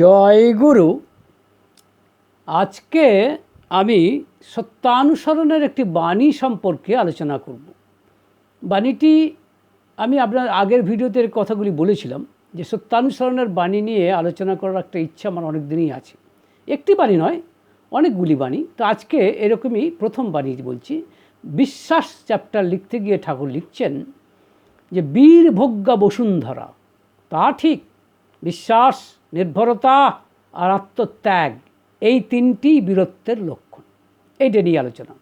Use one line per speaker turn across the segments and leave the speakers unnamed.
জয় গুরু। আজকে আমি সত্যানুসরণের একটি বাণী সম্পর্কে আলোচনা করব। বাণীটি আমি আপনার আগের ভিডিওতে কথাগুলি বলেছিলাম যে সত্যানুসরণের বাণী নিয়ে আলোচনা করার একটা ইচ্ছা আমার অনেক দিনই আছে। একটি বাণী নয়, অনেকগুলি বাণী। তো আজকে এরকমই প্রথম বাণী বলছি। বিশ্বাস চ্যাপ্টার লিখতে গিয়ে ঠাকুর লিখছেন যে বীরভোগ্যা বসুন্ধরা, তা ঠিক। বিশ্বাস, নির্ভরতা আর আত্মত্যাগ, এই তিনটি বীরত্বের লক্ষণ। এইটা নিয়ে আলোচনা।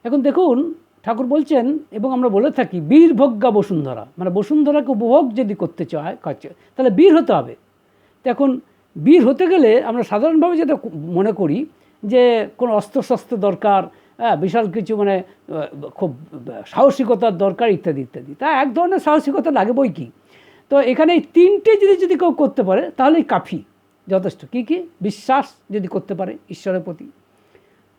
এখন দেখুন, ঠাকুর বলছেন এবং আমরা বলে থাকি বীরভোগ্যা বসুন্ধরা, মানে বসুন্ধরাকে উপভোগ যদি করতে চায় তাহলে বীর হতে হবে। তো এখন বীর হতে গেলে আমরা সাধারণভাবে যেটা মনে করি যে কোনো অস্ত্রশস্ত্র দরকার, বিশাল কিছু মানে খুব সাহসিকতার দরকার ইত্যাদি ইত্যাদি। তা এক ধরনের সাহসিকতা লাগে বই কি। তো এখানে এই তিনটে যদি কেউ করতে পারে তাহলেই কাফি, যথেষ্ট। কি কি? বিশ্বাস যদি করতে পারে ঈশ্বরের প্রতি,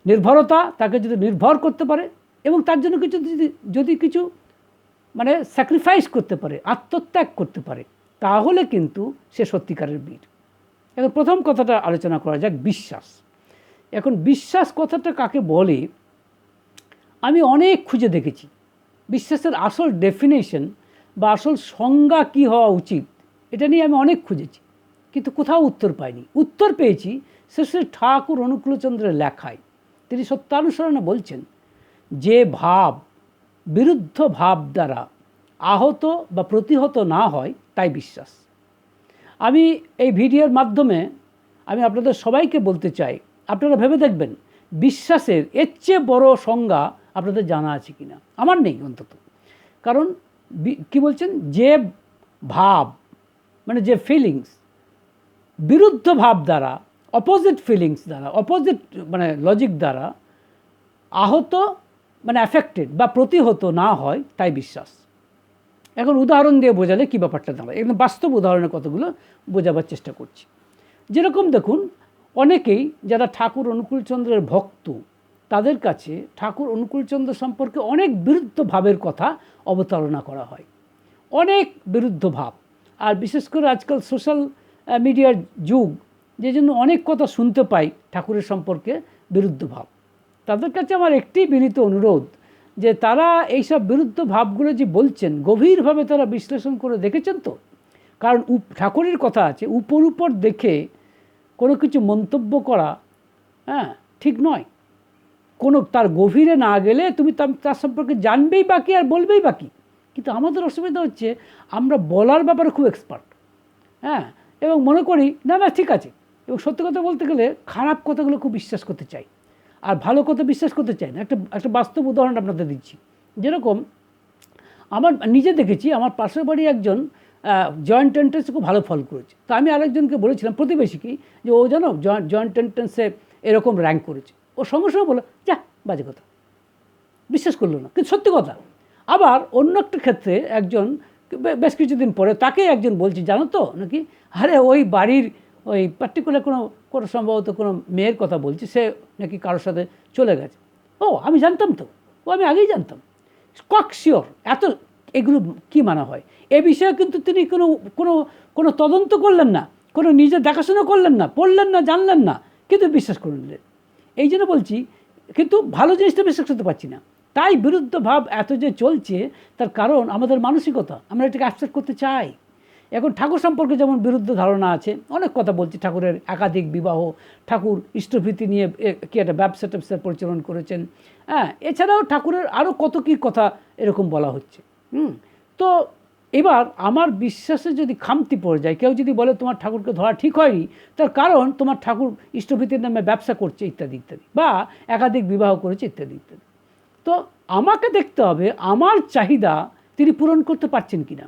নির্ভরতা, তাকে যদি নির্ভর করতে পারে, এবং তার জন্য কিছু যদি কিছু মানে স্যাক্রিফাইস করতে পারে, আত্মত্যাগ করতে পারে, তাহলে কিন্তু সে সত্যিকারের বীর। এখন প্রথম কথাটা আলোচনা করা যাক, বিশ্বাস। এখন বিশ্বাস কথাটা কাকে বলে আমি অনেক খুঁজে দেখেছি। বিশ্বাসের আসল ডেফিনেশন বা আসল সংজ্ঞা কী হওয়া উচিত, এটা নিয়ে আমি অনেক খুঁজেছি, কিন্তু কোথাও উত্তর পাইনি। উত্তর পেয়েছি শ্রী ঠাকুর অনুকূলচন্দ্রের লেখায়। তিনি সত্যানুসরণে বলছেন যে ভাব বিরুদ্ধ ভাব দ্বারা আহত বা প্রতিহত না হয় তাই বিশ্বাস। আমি এই ভিডিওর মাধ্যমে আমি আপনাদের সবাইকে বলতে চাই, আপনারা ভেবে দেখবেন বিশ্বাসের এর চেয়ে বড় সংজ্ঞা আপনাদের জানা আছে কি না। আমার নেই অন্তত। কারণ কি বলছেন, যে ভাব মানে যে ফিলিংস বিরুদ্ধ ভাব দ্বারা, অপোজিট ফিলিংস দ্বারা, অপোজিট মানে লজিক দ্বারা আহত মানে অ্যাফেক্টেড বা প্রতিহত না হয় তাই বিশ্বাস। এখন উদাহরণ দিয়ে বোঝালে কী ব্যাপারটা দাঁড়ায়, একদম বাস্তব উদাহরণের কতগুলো বোঝাবার চেষ্টা করছি। যেরকম দেখুন, অনেকেই যারা ঠাকুর অনুকূলচন্দ্রের ভক্ত, তাদের কাছে ঠাকুর অনুকূলচন্দ্র সম্পর্কে অনেক বিরুদ্ধ ভাবের কথা অবতারণা করা হয়, অনেক বিরুদ্ধ ভাব। আর বিশেষ করে আজকাল সোশ্যাল মিডিয়ার যুগ, যে জন্য অনেক কথা শুনতে পাই ঠাকুরের সম্পর্কে বিরুদ্ধ ভাব। তাদের কাছে আমার একটি বিনীত অনুরোধ যে তারা এইসব বিরুদ্ধ ভাবগুলো যে বলছেন, গভীরভাবে তারা বিশ্লেষণ করে দেখেছেন তো। কারণ ঠাকুরের কথা আছে, উপর দেখে কোনো কিছু মন্তব্য করা ঠিক নয়। কোনো তার গভীরে না গেলে তুমি তার সম্পর্কে জানবেই বাকি আর বলবেই বাকি। কিন্তু আমাদের অসুবিধা হচ্ছে আমরা বলার ব্যাপারে খুব এক্সপার্ট, এবং মনে করি না ঠিক আছে, এবং সত্যি কথা বলতে গেলে খারাপ কথাগুলো খুব বিশ্বাস করতে চাই, আর ভালো কথা বিশ্বাস করতে চাই না। একটা বাস্তব উদাহরণ আপনাদের দিচ্ছি। যেরকম আমার নিজে দেখেছি, আমার পাশের বাড়ি একজন জয়েন্ট এন্ট্রান্সে খুব ভালো ফল করেছে। তো আমি আরেকজনকে বলেছিলাম, প্রতিবেশীকে, যে ও জানো জয়েন্ট এন্ট্রান্সে এরকম র্যাঙ্ক করেছে। ও সঙ্গে সঙ্গে বলো, যা বাজে কথা, বিশ্বাস করলো না, কিন্তু সত্যি কথা। আবার অন্য একটা ক্ষেত্রে একজন বেশ কিছুদিন পরে তাকে একজন বলছে, জানো তো নাকি, আরে ওই বাড়ির ওই পার্টিকুলার কোনো সম্ভবত কোনো মেয়ের কথা বলছে, সে নাকি কারোর সাথে চলে গেছে। ও আমি জানতাম তো, ও আমি আগেই জানতাম। শিওর এত এগুলো কি মানা হয়? এ বিষয়ে কিন্তু তিনি কোনো কোনো কোনো তদন্ত করলেন না, কোনো নিজে দেখাশোনা করলেন না, পড়লেন না, জানলেন না, কিন্তু বিশ্বাস করে নিলেন। এই জন্য বলছি, কিন্তু ভালো জিনিসটা বিশ্বাস করতে পারছি না। তাই বিরুদ্ধ ভাব এত যে চলছে, তার কারণ আমাদের মানসিকতা, আমরা এটাকে অ্যাকসেপ্ট করতে চাই। এখন ঠাকুর সম্পর্কে যেমন বিরুদ্ধ ধারণা আছে, অনেক কথা বলছি, ঠাকুরের একাধিক বিবাহ, ঠাকুর ইষ্টভীতি নিয়ে কি একটা ব্যবসা পরিচালনা করেছেন, এছাড়াও ঠাকুরের আরও কত কী কথা এরকম বলা হচ্ছে। তো এবার আমার বিশ্বাসে যদি খামতি পড়ে যায়, কেউ যদি বলে তোমার ঠাকুরকে ধরা ঠিক হয়নি, তার কারণ তোমার ঠাকুর ইষ্টভীতির নামে ব্যবসা করছে ইত্যাদি ইত্যাদি, বা একাধিক বিবাহ করেছে ইত্যাদি ইত্যাদি। তো আমাকে দেখতে হবে আমার চাহিদা তিনি পূরণ করতে পারছেন কিনা,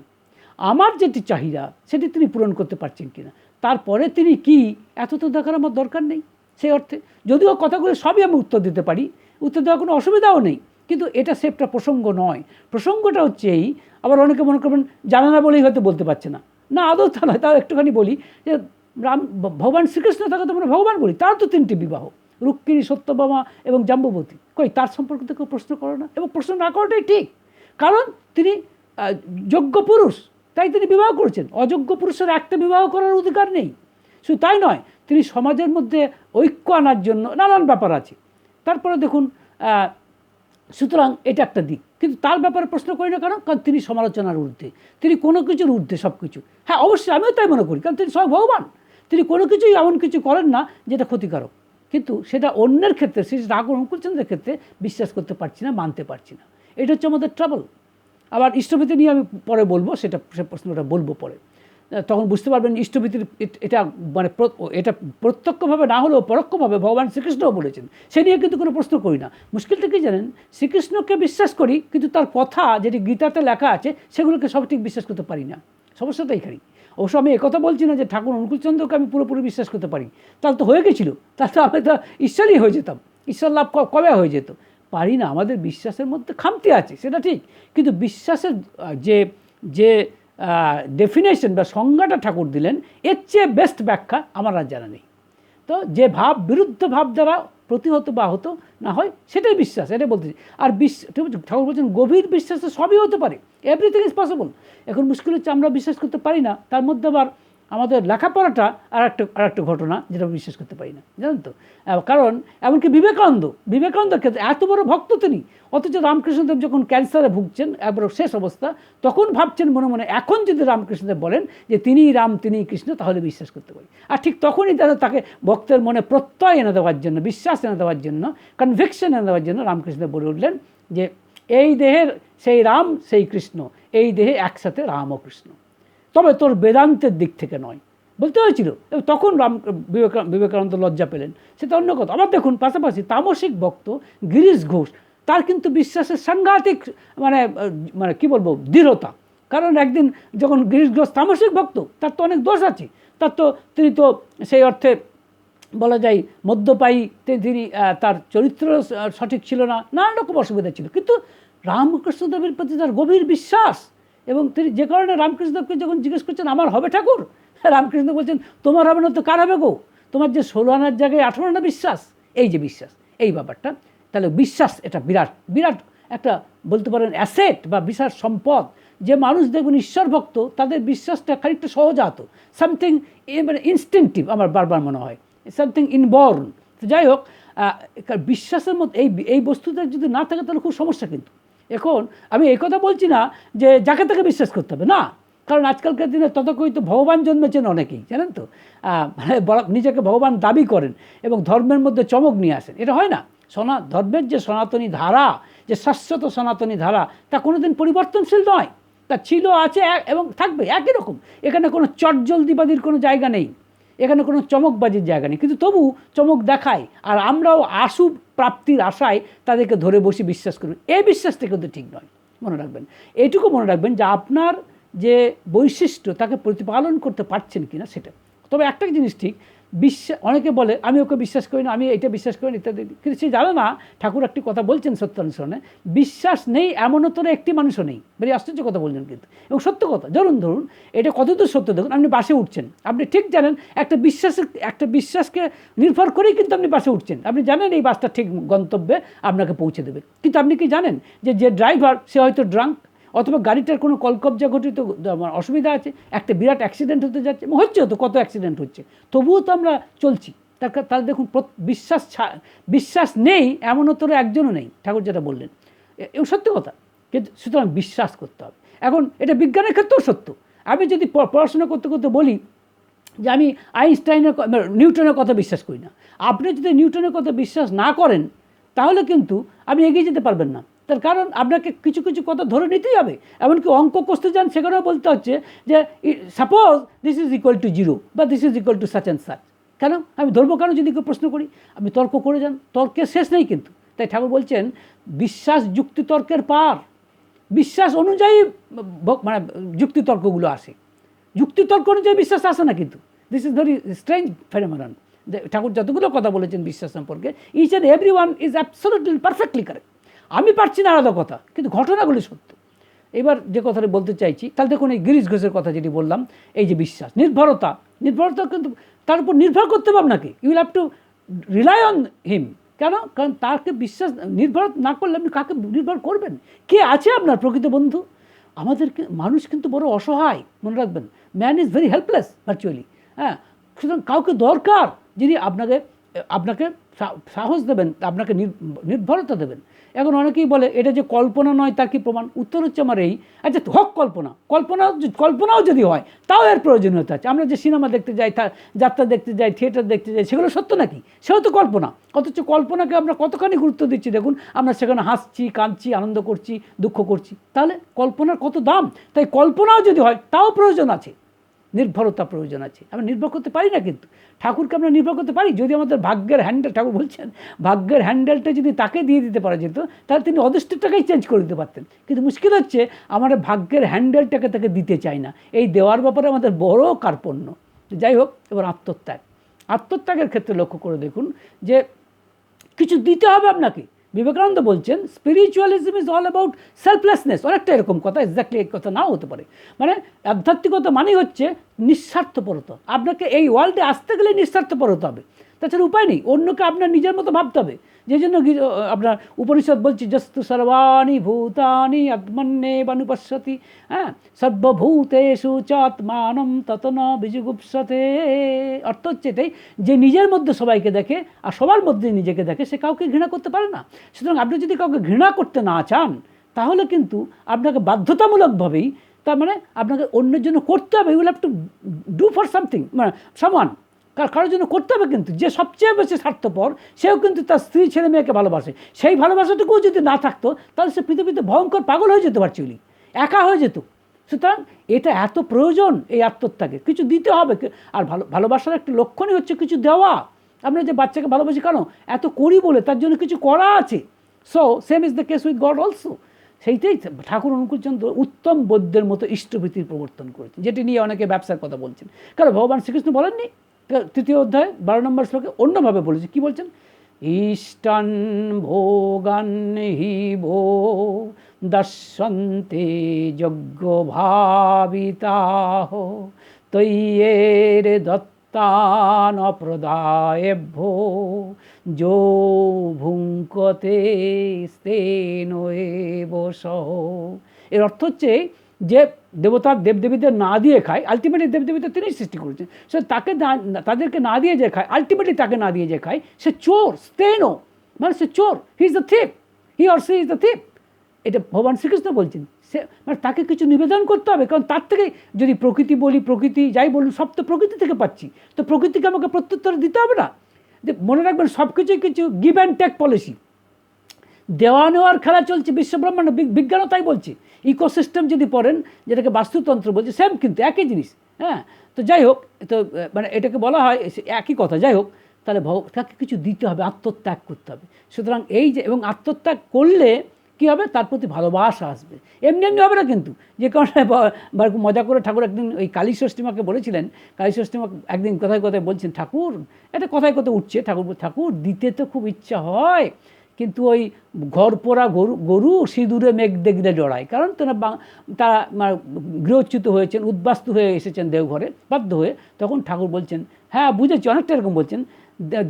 আমার যেটি চাহিদা সেটি তিনি পূরণ করতে পারছেন কিনা। তারপরে তিনি কি, এত তো দেখার আমার দরকার নেই। সেই অর্থে যদিও কথাগুলো সবই আমি উত্তর দিতে পারি, উত্তর দেওয়ার কোনো অসুবিধাও নেই, কিন্তু এটা সেটা প্রসঙ্গ নয়। প্রসঙ্গটা হচ্ছে এই, আবার অনেকে মনে করবেন জানা না বলেই হয়তো বলতে পারছে না। না, আদৌ তা নয়। তাও একটুখানি বলি যে ভগবান শ্রীকৃষ্ণ, তাকে তো আমরা ভগবান বলি, তার তো 3টি বিবাহ, রুক্মিণী, সত্যভামা এবং জাম্ববতী। তার সম্পর্কে তো কেউ প্রশ্ন করে না, এবং প্রশ্ন না করাটাই ঠিক। কারণ তিনি যোগ্য পুরুষ, তাই তিনি বিবাহ করেছেন। অযোগ্য পুরুষের একটা বিবাহ করার অধিকার নেই। শুধু তাই নয়, তিনি সমাজের মধ্যে ঐক্য আনার জন্য নানান ব্যাপার আছে। তারপরে দেখুন, সুতরাং এটা একটা দিক, কিন্তু তার ব্যাপারে প্রশ্ন করি না, কারণ তিনি সমালোচনার ঊর্ধ্বে, তিনি কোনো কিছুর ঊর্ধ্বে সব কিছু। হ্যাঁ, অবশ্যই আমিও তাই মনে করি, কারণ তিনি সব ভগবান, তিনি কোনো কিছুই এমন কিছু করেন না যেটা ক্ষতিকারক, কিন্তু সেটা অন্যের ক্ষেত্রে, শ্রী ঠাকুর অনুকূলচন্দ্রের ক্ষেত্রে বিশ্বাস করতে পারছি না, মানতে পারছি না। এটা হচ্ছে আমাদের ট্রাবল। আবার ইষ্টভীতি নিয়ে আমি পরে বলবো, সে প্রশ্নটা বলবো পরে, তখন বুঝতে পারবেন ইষ্টভীতির এটা মানে এটা প্রত্যক্ষভাবে না হলেও পরোক্ষভাবে ভগবান শ্রীকৃষ্ণও বলেছেন, সে নিয়ে কিন্তু কোনো প্রশ্ন করি না। মুশকিলটা কি জানেন, শ্রীকৃষ্ণকে বিশ্বাস করি, কিন্তু তার কথা যেটি গীতাতে লেখা আছে সেগুলোকে সব ঠিক বিশ্বাস করতে পারি না। সমস্যাটা এখানেই। অবশ্য আমি একথা বলছি না যে ঠাকুর অনুকূলচন্দ্রকে আমি পুরোপুরি বিশ্বাস করতে পারি, তাহলে তো হয়ে গেছিলো, তাহলে তো আমি তো ঈশ্বরই হয়ে যেতাম, ঈশ্বর লাভ কবে হয়ে যেত। পারি না, আমাদের বিশ্বাসের মধ্যে খামতি আছে, সেটা ঠিক, কিন্তু বিশ্বাসের যে যে ডেফিনেশন বা সংজ্ঞাটা ঠাকুর দিলেন, এর চেয়ে বেস্ট ব্যাখ্যা আমার আর জানা নেই। তো যে ভাব বিরুদ্ধ ভাব দ্বারা প্রতিহত বা আহত না হয়, সেটাই বিশ্বাস, এটাই বলতে। আর ঠাকুর বলছেন গভীর বিশ্বাসে সবই হতে পারে, এভরিথিং ইজ পসিবল। এখন মুশকিল হচ্ছে আমরা বিশ্বাস করতে পারি না, তার মধ্যে আবার আমাদের লেখাপড়াটা আর একটা ঘটনা যেটা বিশ্বাস করতে পারি না, জানেন তো। কারণ এমনকি বিবেকানন্দের ক্ষেত্রে এত বড় ভক্ত তিনি, অথচ রামকৃষ্ণদেব যখন ক্যান্সারে ভুগছেন, একবার শেষ অবস্থা, তখন ভাবছেন মনে মনে, এখন যদি রামকৃষ্ণদেব বলেন যে তিনিই রাম তিনিই কৃষ্ণ, তাহলে বিশ্বাস করতে পারি। আর ঠিক তখনই তাকে ভক্তের মনে প্রত্যয় এনে দেওয়ার জন্য, বিশ্বাস এনে দেওয়ার জন্য, কনভিকশন এনে দেওয়ার জন্য রামকৃষ্ণদেব বলে উঠলেন যে এই দেহের সেই রাম সেই কৃষ্ণ, এই দেহে একসাথে রাম ও কৃষ্ণ, তবে তোর বেদান্তের দিক থেকে নয়, বলতে হয়েছিল। তখন বিবেকানন্দ লজ্জা পেলেন, সেটা অন্য কথা। আবার দেখুন, পাশাপাশি তামসিক ভক্ত গিরিশ ঘোষ, তার কিন্তু বিশ্বাসের সাংঘাতিক মানে মানে কী বলবো, দৃঢ়তা। কারণ একদিন যখন গিরিশ ঘোষ তামসিক ভক্ত, তার তো অনেক দোষ আছে, তিনি তো সেই অর্থে বলা যায় মদ্যপায়ী, তিনি তার চরিত্র সঠিক ছিল না, নানা রকম অসুবিধা ছিল, কিন্তু রামকৃষ্ণদেবের প্রতি তার গভীর বিশ্বাস, এবং তিনি যে কারণে রামকৃষ্ণদেবকে যখন জিজ্ঞেস করছেন আমার হবে ঠাকুর, রামকৃষ্ণ বলছেন তোমার হবে না তো কার হবে গো, তোমার যে 16 আনার জায়গায় 18 আনা বিশ্বাস, এই যে বিশ্বাস, এই ব্যাপারটা, তাহলে বিশ্বাস এটা বিরাট বিরাট একটা বলতে পারেন অ্যাসেট বা বিশাল সম্পদ। যে মানুষ দেখবেন ঈশ্বর ভক্ত, তাদের বিশ্বাসটা খানিকটা সহজাত, সামথিং মানে ইনস্টিংটিভ, আমার বারবার মনে হয়, সামথিং ইনবর্ন। তো যাই হোক, বিশ্বাসের মধ্যে এই বস্তুটা যদি না থাকে তাহলে খুব সমস্যা। কিন্তু এখন আমি এই কথা বলছি না যে যাকে তাকে বিশ্বাস করতে হবে না, কারণ আজকালকার দিনে তথাকথিত ভগবান জন্মেছেন অনেকেই, জানেন তো, মানে নিজেকে ভগবান দাবি করেন এবং ধর্মের মধ্যে চমক নিয়ে আসেন। এটা হয় না। ধর্মের যে সনাতনী ধারা, যে শাশ্বত সনাতনী ধারা, তা কোনোদিন পরিবর্তনশীল নয়, তা ছিল, আছে এবং থাকবে একই রকম। এখানে কোনো চটজলদিবাজির কোনো জায়গা নেই, এখানে কোনো চমকবাজির জায়গা নেই, কিন্তু তবু চমক দেখায়, আর আমরাও আশু প্রাপ্তির আশায় তাদেরকে ধরে বসে বিশ্বাস করুন। এই বিশ্বাসটা কিন্তু ঠিক নয়, মনে রাখবেন। এইটুকু মনে রাখবেন যে আপনার যে বৈশিষ্ট্য তাকে প্রতিপালন করতে পারছেন কিনা সেটা। তবে একটা জিনিস ঠিক, অনেকে বলে আমি ওকে বিশ্বাস করি না, আমি এটা বিশ্বাস করি না ইত্যাদি, কিন্তু সে জানে না ঠাকুর একটি কথা বলছেন সত্যানুসরণে, বিশ্বাস নেই এমনও তোর একটি মানুষও নেই। বেরিয়ে আশ্চর্য কথা বলছেন কিন্তু, এবং সত্য কথা। ধরুন এটা কতদূর সত্য দেখুন, আপনি বাসে উঠছেন, আপনি ঠিক জানেন একটা বিশ্বাসকে নির্ভর করেই কিন্তু আপনি বাসে উঠছেন, আপনি জানেন এই বাসটা ঠিক গন্তব্যে আপনাকে পৌঁছে দেবে, কিন্তু আপনি কি জানেন যে ড্রাইভার সে হয়তো ড্রাঙ্ক, অথবা গাড়িটার কোনো কলকবজা ঘটিত অসুবিধা আছে, একটা বিরাট অ্যাক্সিডেন্ট হতে যাচ্ছে, হচ্ছে তো কত অ্যাক্সিডেন্ট হচ্ছে, তবুও তো আমরা চলছি। তাহলে দেখুন বিশ্বাস নেই এমনও তোর একজনও নেই, ঠাকুর যেটা বললেন এবং সত্য কথা। কিন্তু সুতরাং বিশ্বাস করতে হবে। এখন এটা বিজ্ঞানের ক্ষেত্রেও সত্য। আমি যদি পড়াশোনা করতে করতে বলি যে আমি নিউটনের কথা বিশ্বাস করি না, আপনি যদি নিউটনের কথা বিশ্বাস না করেন তাহলে কিন্তু আপনি এগিয়ে যেতে পারবেন না। তার কারণ আপনাকে কিছু কিছু কথা ধরে নিতেই হবে। এমনকি অঙ্ক কষতে যান, সেখানেও বলতে হচ্ছে যে suppose this is equal to 0 বা this is equal to such and such. কেন আমি ধরবো কেন? যদি কেউ প্রশ্ন করি, আপনি তর্ক করে যান, তর্কের শেষ নেই কিন্তু। তাই ঠাকুর বলছেন বিশ্বাস যুক্তিতর্কের পার, বিশ্বাস অনুযায়ী মানে যুক্তিতর্কগুলো আসে, যুক্তিতর্ক অনুযায়ী বিশ্বাস আসে না। কিন্তু this is very strange phenomenon. Thakur যতগুলো কথা বলেছেন বিশ্বাস সম্পর্কে, each and every one is absolutely perfectly correct. আমি পারছি না আলাদা কথা, কিন্তু ঘটনাগুলি সত্য। এবার যে কথাটা বলতে চাইছি, তাহলে দেখুন এই গিরিশ ঘোষের কথা যেটি বললাম, এই যে বিশ্বাস, নির্ভরতা কিন্তু তার উপর নির্ভর করতে হবে আপনাকে। You will have to rely on him. কেন? কারণ তাকে বিশ্বাস নির্ভর না করলে আপনি কাকে নির্ভর করবেন? কে আছে আপনার প্রকৃত বন্ধু? মানুষ কিন্তু বড় অসহায়, মনে রাখবেন। Man is very helpless virtually. হ্যাঁ, সুতরাং কাউকে দরকার যিনি আপনাকে আপনাকে সাহস দেবেন, আপনাকে নির্ভরতা দেবেন। এখন অনেকেই বলে এটা যে কল্পনা নয় তার কি প্রমাণ? উত্তর হচ্ছে আমার এই, আচ্ছা হোক কল্পনাও যদি হয় তাও এর প্রয়োজনীয়তা আছে। আমরা যে সিনেমা দেখতে যাই, যাত্রা দেখতে যাই, থিয়েটার দেখতে যাই, সেগুলো সত্য নাকি? সেও তো কল্পনা। অথচ কল্পনাকে আমরা কতখানি গুরুত্ব দিচ্ছি দেখুন। আমরা সেখানে হাসছি, কাঁদছি, আনন্দ করছি, দুঃখ করছি। তাহলে কল্পনার কত দাম। তাই কল্পনাও যদি হয় তাও প্রয়োজন আছে, নির্ভরতা প্রয়োজন আছে। আমরা নির্ভর করতে পারি না, কিন্তু ঠাকুরকে আমরা নির্ভর করতে পারি। যদি আমাদের ভাগ্যের হ্যান্ডেল, ঠাকুর বলছেন ভাগ্যের হ্যান্ডেলটা যদি তাকে দিয়ে দিতে পারা যেত, তাহলে তিনি অদৃষ্টটাকেই চেঞ্জ করে দিতে পারতেন। কিন্তু মুশকিল হচ্ছে আমরা ভাগ্যের হ্যান্ডেলটাকে তাকে দিতে চাই না। এই দেওয়ার ব্যাপারে আমাদের বড় কার্পণ্য। যাই হোক, এবার আত্মত্যাগের ক্ষেত্রে লক্ষ্য করে দেখুন যে কিছু দিতে হবে আপনাকে। বিবেকানন্দ বলছেন spiritualism is all about selflessness. অনেকটা এরকম কথা, এক্স্যাক্টলি এই কথা নাও হতে পারে। মানে আধ্যাত্মিকতা মানেই হচ্ছে নিঃস্বার্থপরতা। আপনাকে এই ওয়ার্ল্ডে আসতে গেলে নিঃস্বার্থপর হতে হবে, তাছাড়া উপায় নেই। অন্যকে আপনার নিজের মতো ভাবতে হবে। যে জন্য আপনার উপনিষদ বলছি যস্তু সর্বাণি ভূতানি আত্মন্যেবানুপশ্যতি, হ্যাঁ, সর্বভূতেষু চ আত্মানম তত ন বিজুগুপ্সতে। অর্থ হচ্ছে এটাই, যে নিজের মধ্যে সবাইকে দেখে আর সবার মধ্যে নিজেকে দেখে, সে কাউকে ঘৃণা করতে পারে না। সুতরাং আপনি যদি কাউকে ঘৃণা করতে না চান, তাহলে কিন্তু আপনাকে বাধ্যতামূলকভাবেই, তার মানে আপনাকে অন্যের জন্য করতে হবে। You will have to do for something, মানে সামওয়ান। কারোর জন্য করতে হবে। কিন্তু যে সবচেয়ে বেশি স্বার্থপর, সেও কিন্তু তার স্ত্রী ছেলে মেয়েকে ভালোবাসে। সেই ভালোবাসাটুকুও যদি না থাকতো, তাহলে সে পৃথিবীতে ভয়ঙ্কর পাগল হয়ে যেতে পারছে, একা হয়ে যেত। সুতরাং এটা এত প্রয়োজন এই আত্মত্যাগে। কিছু দিতে হবে। আর ভালোবাসার একটা লক্ষণই হচ্ছে কিছু দেওয়া। আমরা যে বাচ্চাকে ভালোবাসি কেন? এত করি বলে, তার জন্য কিছু করা আছে। So same is the case with god also. সেইটাই ঠাকুর অনুকূলচন্দ্র উত্তম বৌদ্ধের মতো ইষ্টভীতির প্রবর্তন করেছেন, যেটি নিয়ে অনেকে ব্যবসার কথা বলছেন। কারণ ভগবান শ্রীকৃষ্ণ বলেননি 3য় অধ্যায় 12 নম্বর শ্লোকে অন্যভাবে বলেছে। কি বলছেন? ইষ্টান ভোগান হি ভো দর্শন্তে যজ্ঞ ভাবিতাহ তৈয়ের দত্তান অপ্রদায়েভ্যো যো ভুঙ্কতে স্তেন এব সহ। এর অর্থ হচ্ছে যে দেবতার দেবদেবীদের না দিয়ে খায়, আলটিমেটলি দেবদেবীদের তিনি সৃষ্টি করেছেন, সে তাকে তাদেরকে না দিয়ে যে খায়, আলটিমেটলি তাকে না দিয়ে যে খায়, সে চোর। স্তেনো মানে সে চোর। He is the thief, he or she is the thief. এটা ভগবান শ্রীকৃষ্ণ বলছেন। সে মানে তাকে কিছু নিবেদন করতে হবে। কারণ তার থেকে যদি প্রকৃতি বলি, প্রকৃতি যাই বলুন, সব তো প্রকৃতি থেকে পাচ্ছি। তো প্রকৃতিকে আমাকে প্রত্যুত্তর দিতে হবে না? যে মনে রাখবেন, সব কিছুই কিছু গিভ অ্যান্ড টেক পলিসি। দেওয়া নেওয়ার খেলা চলছে বিশ্বব্রহ্মাণ্ড। বিজ্ঞানও তাই বলছে। ইকোসিস্টেম যদি পড়েন, যেটাকে বাস্তুতন্ত্র বলছে, সেম কিন্তু একই জিনিস। হ্যাঁ, তো যাই হোক, তো মানে এটাকে বলা হয় একই কথা। যাই হোক, তাহলে তাকে কিছু দিতে হবে, আত্মত্যাগ করতে হবে। সুতরাং এই যে, এবং আত্মত্যাগ করলে কী হবে? তার প্রতি ভালোবাসা আসবে। এমনি এমনি হবে না কিন্তু। যে কারণে মজা করে ঠাকুর একদিন ওই কালী ষষ্ঠীমাকে বলেছিলেন, কালী ষষ্ঠীমা একদিন কথায় কথায় বলছেন, ঠাকুর এটা কথায় কথায় উঠছে, ঠাকুর দিতে তো খুব ইচ্ছা হয়, কিন্তু ওই ঘর পোড়া গরু সিঁদুরে মেঘ দেখলে জড়ায়। কারণ তারা গৃহচ্যুত হয়েছেন, উদ্বাস্তু হয়ে এসেছেন দেওঘরে বাধ্য হয়ে। তখন ঠাকুর বলছেন, হ্যাঁ বুঝেছি, অনেকটা এরকম বলছেন,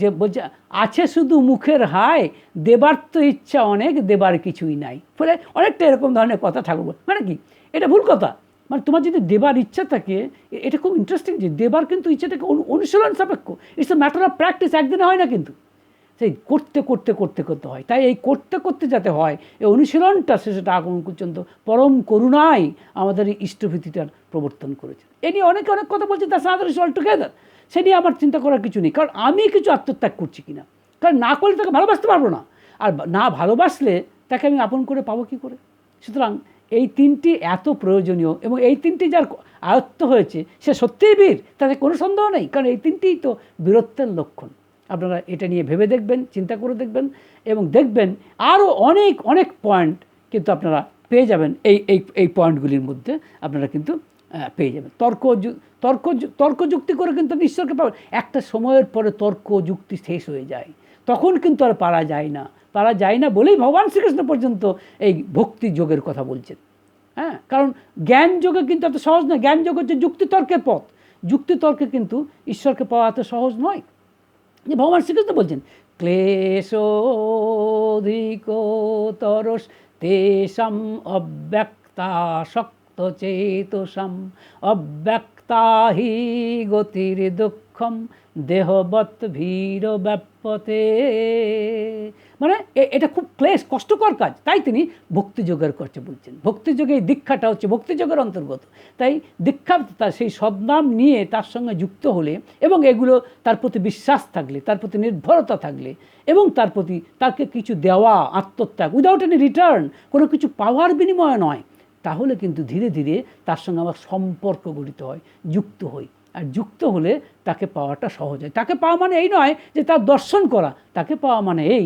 যে বলছে আছে শুধু মুখের হায়, দেবার তো ইচ্ছা অনেক, দেবার কিছুই নাই। ফলে অনেকটা এরকম ধরনের কথা ঠাকুর মানে কি, এটা ভুল কথা। মানে তোমার যদি দেবার ইচ্ছা থাকে, এটা খুব ইন্টারেস্টিং যে দেবার কিন্তু ইচ্ছাটাকে অনুশীলন সাপেক্ষ। It's a matter of practice. একদিনে হয় না কিন্তু, সেই করতে করতে করতে করতে হয়। তাই এই করতে করতে যাতে হয়, এই অনুশীলনটা সেটা অনুকূলচন্দ্র পরম করুণায় আমাদের এই ইষ্টভীতিটার প্রবর্তন করেছে। এ নিয়ে অনেকে অনেক কথা বলছে, তার সাথে অল টুগেদার। সে নিয়ে আমার চিন্তা করার কিছু নেই। কারণ আমি কিছু আত্মত্যাগ করছি কিনা। কারণ না করলে তাকে ভালোবাসতে পারবো না, আর না ভালোবাসলে তাকে আমি আপন করে পাবো কী করে? সুতরাং এই তিনটি এত প্রয়োজনীয়, এবং এই তিনটি যার আয়ত্ত হয়েছে সে সত্যিই বীর, তাতে কোনো সন্দেহ নেই। কারণ এই তিনটিই তো বীরত্বের লক্ষণ। আপনারা এটা নিয়ে ভেবে দেখবেন, চিন্তা করে দেখবেন, এবং দেখবেন আরও অনেক অনেক পয়েন্ট কিন্তু আপনারা পেয়ে যাবেন। এই পয়েন্টগুলির মধ্যে আপনারা কিন্তু পেয়ে যাবেন। তর্ক যুক্তি করে কিন্তু ঈশ্বরকে পাবেন। একটা সময়ের পরে তর্ক যুক্তি শেষ হয়ে যায়, তখন কিন্তু আর পারা যায় না বলেই ভগবান শ্রীকৃষ্ণ পর্যন্ত এই ভক্তি যোগের কথা বলছেন। হ্যাঁ, কারণ জ্ঞান যোগে কিন্তু এত সহজ নয়। জ্ঞান যোগ হচ্ছে যুক্তিতর্কের পথ। যুক্তিতর্কে কিন্তু ঈশ্বরকে পাওয়া এত সহজ নয়। যে ভগবান শ্রীকৃষ্ণ বলছেন, ক্লেশোধিকতরস তেষাম অব্যক্তা শক্ত চেতসাম অব্যক্ত তাহি গতির দুঃখম দেহবৎ ভীর ব্যাপতে। মানে এটা খুব কষ্টকর কাজ, তাই তিনি ভক্তিযোগের কথা বলছেন। ভক্তিযোগে এই দীক্ষাটা হচ্ছে ভক্তিযোগের অন্তর্গত। তাই দীক্ষা তার সেই সদ্নাম নিয়ে তার সঙ্গে যুক্ত হলে এবং এগুলো তার প্রতি বিশ্বাস থাকলে, তার প্রতি নির্ভরতা থাকলে এবং তার প্রতি তাকে কিছু দেওয়া, আত্মত্যাগ, উইদাউট এনি রিটার্ন, কোনো কিছু পাওয়ার বিনিময়ে নয়, তাহলে কিন্তু ধীরে ধীরে তার সঙ্গে আমার সম্পর্ক গঠিত হয়, যুক্ত হই। আর যুক্ত হলে তাকে পাওয়াটা সহজ হয়। তাকে পাওয়া মানে এই নয় যে তার দর্শন করা, তাকে পাওয়া মানে এই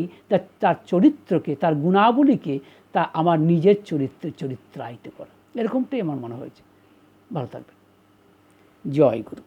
তার চরিত্রকে, তার গুণাবলীকে তা আমার নিজের চরিত্রায়িত করা। এরকমটাই আমার মনে হয়েছে। ভালো থাকবেন। জয় গুরু।